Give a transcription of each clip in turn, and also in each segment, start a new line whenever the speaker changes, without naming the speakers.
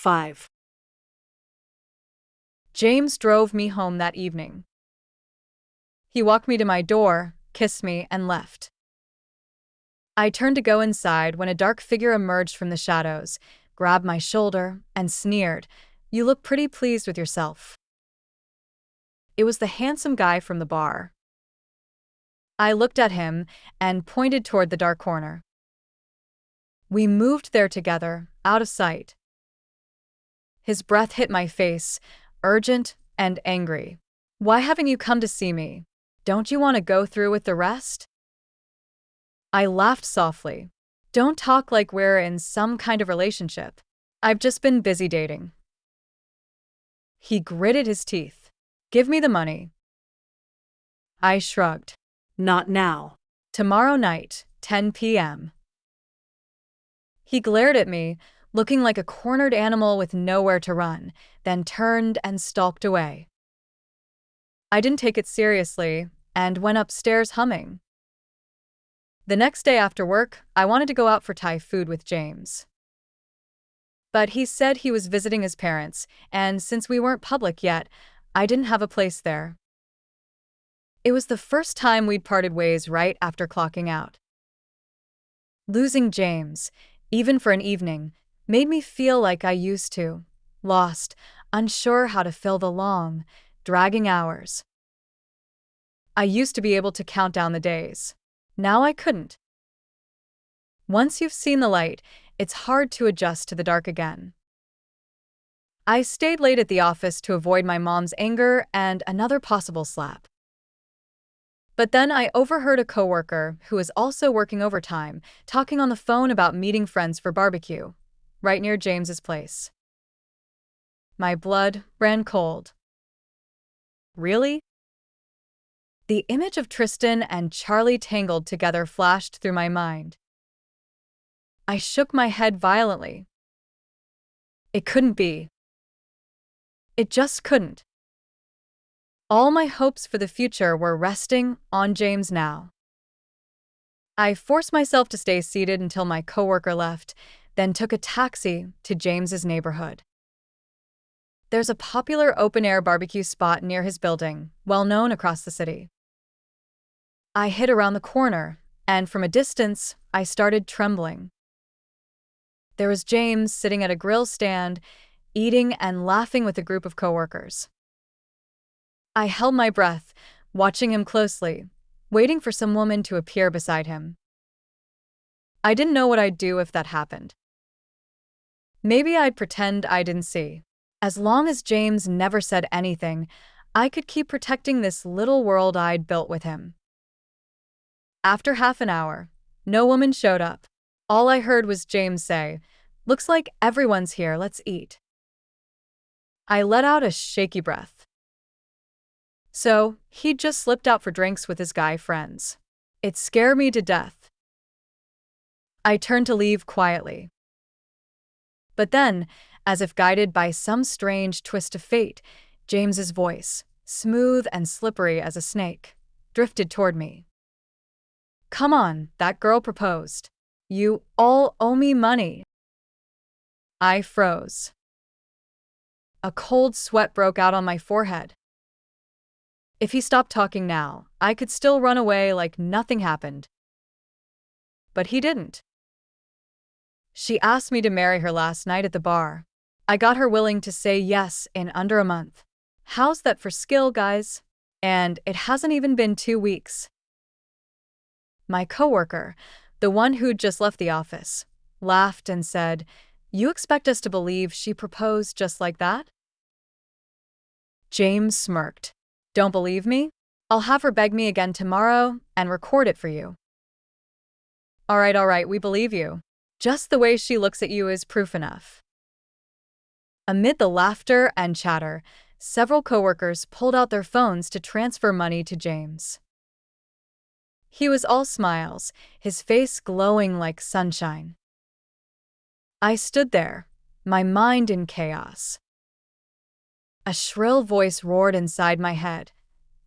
5.
James drove me home that evening. He walked me to my door, kissed me, and left. I turned to go inside when a dark figure emerged from the shadows, grabbed my shoulder, and sneered, "You look pretty pleased with yourself." It was the handsome guy from the bar. I looked at him and pointed toward the dark corner. We moved there together, out of sight. His breath hit my face, urgent and angry. "Why haven't you come to see me? Don't you want to go through with the rest?" I laughed softly. "Don't talk like we're in some kind of relationship. I've just been busy dating." He gritted his teeth. "Give me the money." I shrugged.
Not now.
"Tomorrow night, 10 p.m. He glared at me, looking like a cornered animal with nowhere to run, then turned and stalked away. I didn't take it seriously and went upstairs humming. The next day after work, I wanted to go out for Thai food with James. But he said he was visiting his parents, and since we weren't public yet, I didn't have a place there. It was the first time we'd parted ways right after clocking out. Losing James, even for an evening, made me feel like I used to, lost, unsure how to fill the long, dragging hours. I used to be able to count down the days. Now I couldn't. Once you've seen the light, it's hard to adjust to the dark again. I stayed late at the office to avoid my mom's anger and another possible slap. But then I overheard a coworker, who was also working overtime, talking on the phone about meeting friends for barbecue, right near James's place. My blood ran cold. Really? The image of Tristan and Charlie tangled together flashed through my mind. I shook my head violently. It couldn't be. It just couldn't. All my hopes for the future were resting on James now. I forced myself to stay seated until my coworker left, then took a taxi to James's neighborhood. There's a popular open-air barbecue spot near his building, well known across the city. I hid around the corner, and from a distance, I started trembling. There was James sitting at a grill stand, eating and laughing with a group of coworkers. I held my breath, watching him closely, waiting for some woman to appear beside him. I didn't know what I'd do if that happened. Maybe I'd pretend I didn't see. As long as James never said anything, I could keep protecting this little world I'd built with him. After half an hour, no woman showed up. All I heard was James say, "Looks like everyone's here, let's eat." I let out a shaky breath. So, he'd just slipped out for drinks with his guy friends. It scared me to death. I turned to leave quietly. But then, as if guided by some strange twist of fate, James's voice, smooth and slippery as a snake, drifted toward me. "Come on, that girl proposed. You all owe me money." I froze. A cold sweat broke out on my forehead. If he stopped talking now, I could still run away like nothing happened. But he didn't. She asked me to marry her last night at the bar. I got her willing to say yes in under a month. How's that for skill, guys? And it hasn't even been 2 weeks. My coworker, the one who'd just left the office, laughed and said, "You expect us to believe she proposed just like that?" James smirked. "Don't believe me? I'll have her beg me again tomorrow and record it for you." All right, we believe you. Just the way she looks at you is proof enough." Amid the laughter and chatter, several coworkers pulled out their phones to transfer money to James. He was all smiles, his face glowing like sunshine. I stood there, my mind in chaos. A shrill voice roared inside my head.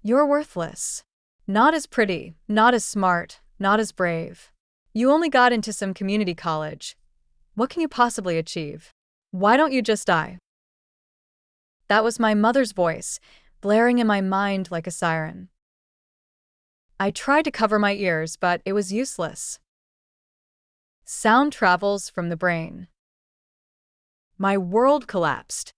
"You're worthless. Not as pretty, not as smart, not as brave. You only got into some community college. What can you possibly achieve? Why don't you just die? That was my mother's voice, blaring in my mind like a siren. I tried to cover my ears, but it was useless. Sound travels from the brain. My world collapsed.